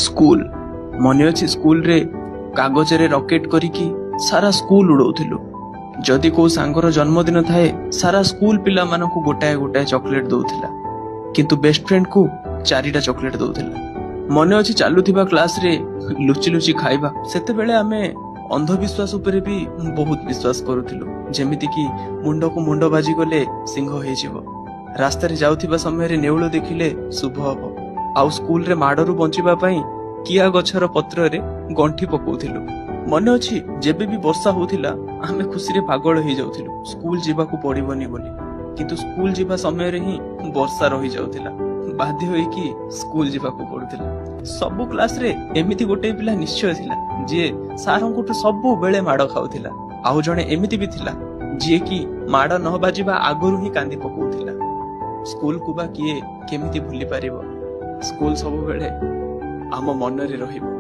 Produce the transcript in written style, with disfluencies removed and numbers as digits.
School मन अच्छी school रे कागज रे रॉकेट करिकी सारा स्कूल उड़ौथिलु। जदि को सांगर जन्मदिन थाए सारा स्कूल पिला मानकु गोटाए गोटाए चॉकलेट दउथिला, किंतु बेस्ट फ्रेंड को 4टा चॉकलेट दउथिला। मन अच्छी चालुथिबा क्लास रे लुचि लुचि खाइबा। सेते बेले आमे अंधविश्वास उपरे भी बहुत विश्वास करुथिलु, जेमिति कि मुंड को मुंड बाजी गले सिंह होई जिवो, रास्ता रे जाउथिबा समय रे नेउल देखिले शुभ हबो, आउ स्कूल रे माडरू बंचिबा पई किया गछर पत्र रे गंठी पकौथिलु। मन अछि जेबे भी वर्षा होथिला आमे खुशी रे पागल होई जाउथिलु स्कूल जीवाकू पड़िबनी बोली, किंतु स्कूल जीवा समय रे ही वर्षा रही जाउथिला, बाध्य होई कि स्कूल जीवाकू पड़ुथिला। सबु क्लास रे एमिति गोटे पिला निश्चय थिला जे सारंकुटु सबु बेले माड खाउथिला, आउ जणे एमिति भी थिला जे कि माड न बाजिबा आगरु ही कांदी पकौथिला। स्कूल को बा किए केमिति भूली पारिबो, स्कूल सबु बेले आम मन रे रहिबो।